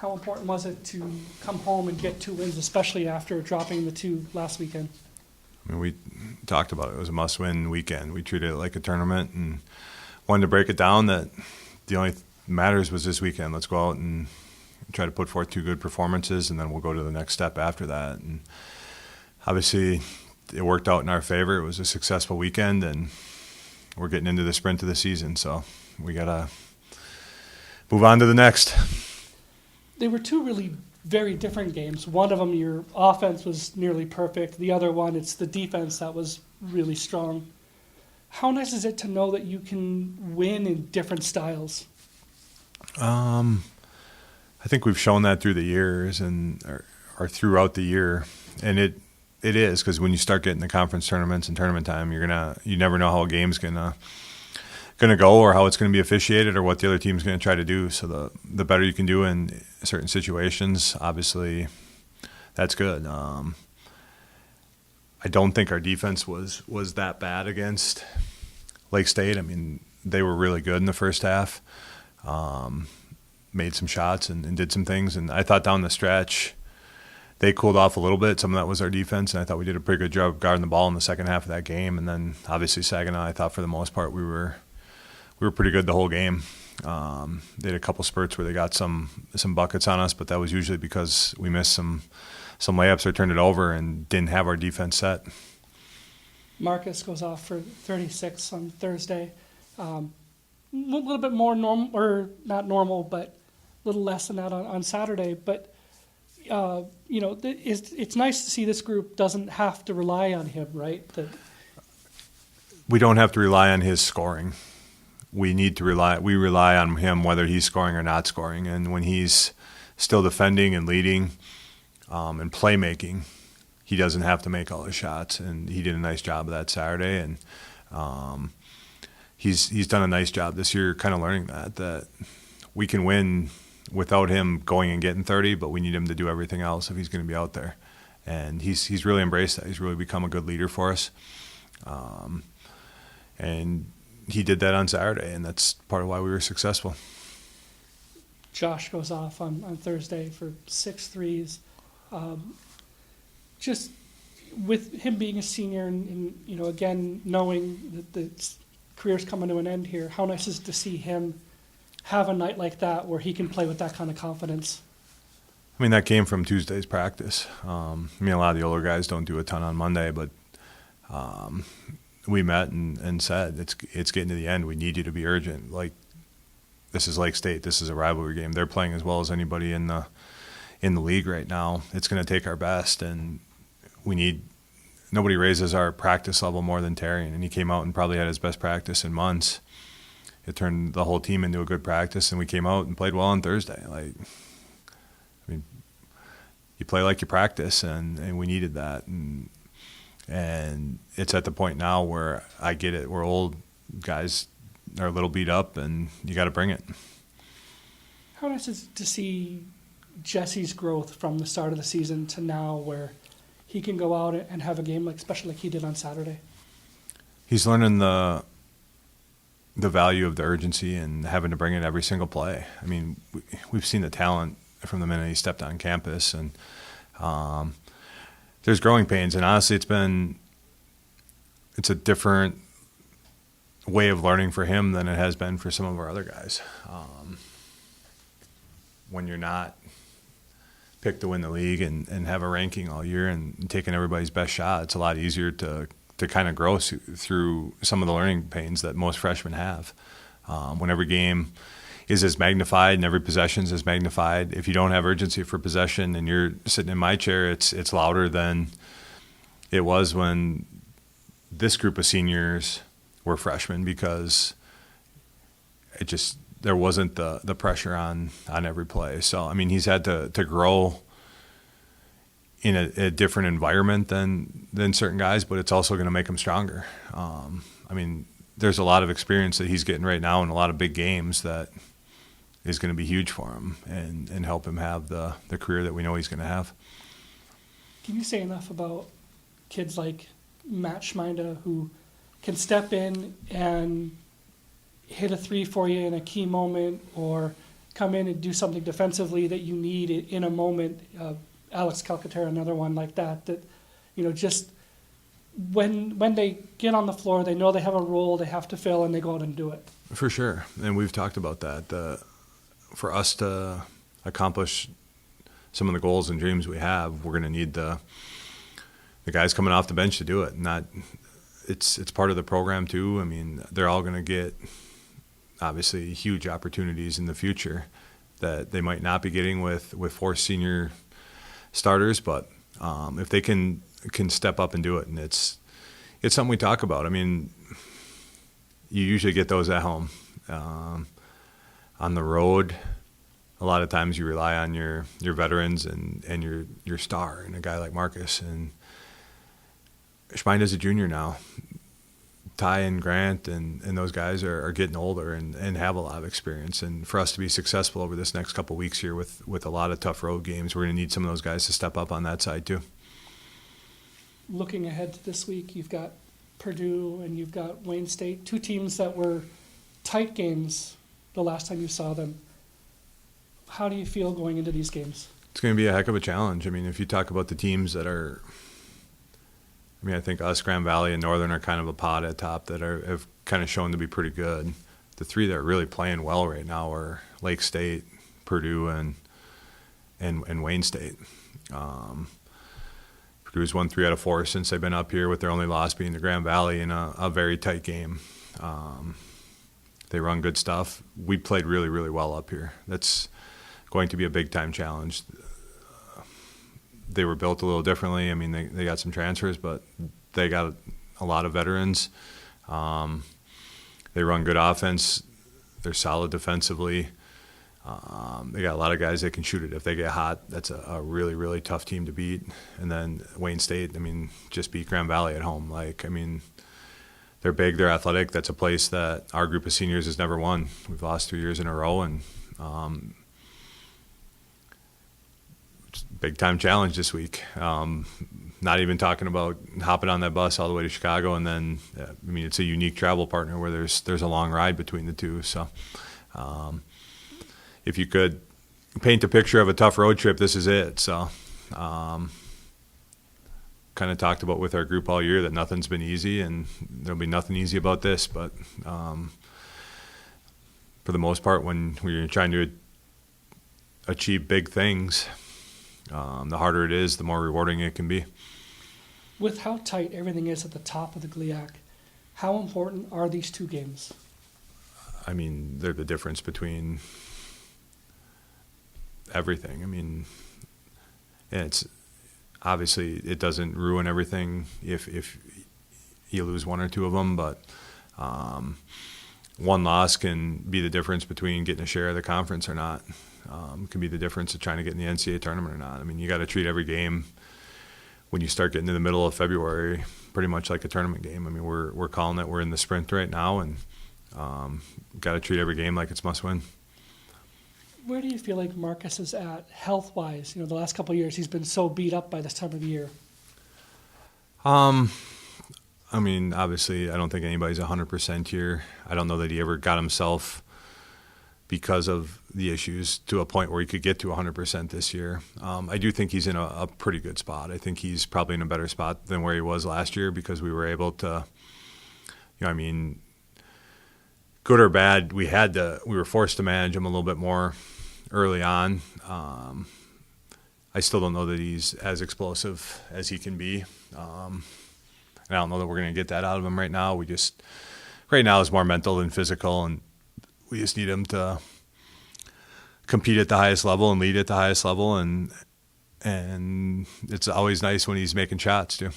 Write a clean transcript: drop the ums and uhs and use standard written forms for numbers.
How important was it to come home and get 2 wins, especially after dropping the 2 last weekend? I mean, we talked about it. It was a must-win weekend. We treated it like a tournament and wanted to break it down that the only matters was this weekend. Let's go out and try to put forth 2 good performances, and then we'll go to the next step after that. And obviously, it worked out in our favor. It was a successful weekend, and we're getting into the sprint of the season, so we got to move on to the next. They were 2 really very different games. One of them, your offense was nearly perfect. The other one, it's the defense that was really strong. How nice is it to know that you can win in different styles? I think we've shown that through the years and or throughout the year, and it is, because when you start getting the conference tournaments and tournament time, you never know how a game's gonna go or how it's gonna be officiated or what the other team's gonna try to do. So the better you can do in certain situations, obviously, that's good. I don't think our defense was that bad against Lake State. I mean, they were really good in the first half. Made some shots and did some things, and I thought down the stretch they cooled off a little bit. Some of that was our defense, and I thought we did a pretty good job guarding the ball in the second half of that game. And then obviously Saginaw, I thought for the most part we were pretty good the whole game. They had a couple spurts where they got some buckets on us, but that was usually because we missed some layups or turned it over and didn't have our defense set. Marcus goes off for 36 on Thursday. A little bit more normal, or not normal, but a little less than that on Saturday. But it's nice to see this group doesn't have to rely on him, right? We don't have to rely on his scoring. We rely on him whether he's scoring or not scoring. And when he's still defending and leading and playmaking, he doesn't have to make all his shots. And he did a nice job of that Saturday. And he's done a nice job this year kind of learning that we can win without him going and getting 30, but we need him to do everything else if he's going to be out there. And he's really embraced that. He's really become a good leader for us. And he did that on Saturday, and that's part of why we were successful. Josh goes off on Thursday for 6 threes. Just with him being a senior and again, knowing that the career's coming to an end here, how nice is it to see him have a night like that where he can play with that kind of confidence? I mean, that came from Tuesday's practice. A lot of the older guys don't do a ton on Monday, but we met and said, it's getting to the end. We need you to be urgent. Like, this is Lake State. This is a rivalry game. They're playing as well as anybody in the league right now. It's going to take our best, and nobody raises our practice level more than Terry, and he came out and probably had his best practice in months. It turned the whole team into a good practice, and we came out and played well on Thursday. You play like you practice, and we needed that. And it's at the point now where I get it. We're old guys, are a little beat up, and you got to bring it. How nice is it to see Jesse's growth from the start of the season to now, where he can go out and have a game especially like he did on Saturday? He's learning the value of the urgency and having to bring it every single play. I mean, we've seen the talent from the minute he stepped on campus, and there's growing pains. And honestly, it's a different way of learning for him than it has been for some of our other guys. When you're not picked to win the league and have a ranking all year and taking everybody's best shot, it's a lot easier to kind of grow through some of the learning pains that most freshmen have. When every game is as magnified and every possession is as magnified, if you don't have urgency for possession and you're sitting in my chair, it's louder than it was when this group of seniors were freshmen, because there wasn't the pressure on every play. So, I mean, he's had to grow in a different environment than certain guys, but it's also going to make him stronger. There's a lot of experience that he's getting right now in a lot of big games that is going to be huge for him and help him have the career that we know he's going to have. Can you say enough about kids like Matt Schminda, who can step in and hit a 3 for you in a key moment, or come in and do something defensively that you need in a moment. Alex Calcaterra, another one like that, just when they get on the floor, they know they have a role they have to fill, and they go out and do it. For sure. And we've talked about that. For us to accomplish some of the goals and dreams we have, we're going to need the guys coming off the bench to do it. It's part of the program too. I mean, they're all going to get obviously huge opportunities in the future that they might not be getting with 4 senior starters, but if they can step up and do it, and it's something we talk about. I mean, you usually get those at home. On the road, a lot of times you rely on your veterans and your star, and a guy like Marcus. And Schmein is a junior now. Ty and Grant and those guys are getting older and have a lot of experience. And for us to be successful over this next couple of weeks here with a lot of tough road games, we're going to need some of those guys to step up on that side too. Looking ahead to this week, you've got Purdue and you've got Wayne State, 2 teams that were tight games the last time you saw them. How do you feel going into these games? It's going to be a heck of a challenge. I mean, if you talk about the teams that are, I think us, Grand Valley, and Northern are kind of a pod at top that have kind of shown to be pretty good. The 3 that are really playing well right now are Lake State, Purdue, and Wayne State. Purdue's won 3 out of 4 since they've been up here, with their only loss being to Grand Valley in a very tight game. They run good stuff. We played really, really well up here. That's going to be a big-time challenge. They were built a little differently. I mean, they got some transfers, but they got a lot of veterans. They run good offense. They're solid defensively. They got a lot of guys that can shoot it. If they get hot, that's a really, really tough team to beat. And then Wayne State, just beat Grand Valley at home. They're big, they're athletic. That's a place that our group of seniors has never won. We've lost 3 years in a row, and big-time challenge this week. Not even talking about hopping on that bus all the way to Chicago, and then, it's a unique travel partner where there's a long ride between the two. So if you could paint a picture of a tough road trip, this is it. So kind of talked about with our group all year that nothing's been easy, and there'll be nothing easy about this. But for the most part, when you're trying to achieve big things, the harder it is, the more rewarding it can be. With how tight everything is at the top of the GLIAC, how important are these 2 games? They're the difference between everything. It's obviously, it doesn't ruin everything if you lose 1 or 2 of them, but one loss can be the difference between getting a share of the conference or not. Can be the difference of trying to get in the NCAA tournament or not. You got to treat every game when you start getting to the middle of February pretty much like a tournament game. We're calling it. We're in the sprint right now, and got to treat every game like it's must win. Where do you feel like Marcus is at health-wise? The last couple of years he's been so beat up by this time of year. Obviously, I don't think anybody's 100% here. I don't know that he ever got himself, because of the issues, to a point where he could get to 100% this year. I do think he's in a pretty good spot. I think he's probably in a better spot than where he was last year, because we were able to, good or bad, we were forced to manage him a little bit more early on. I still don't know that he's as explosive as he can be. And I don't know that we're going to get that out of him right now. Right now is more mental than physical, and we just need him to compete at the highest level and lead at the highest level, and it's always nice when he's making shots too.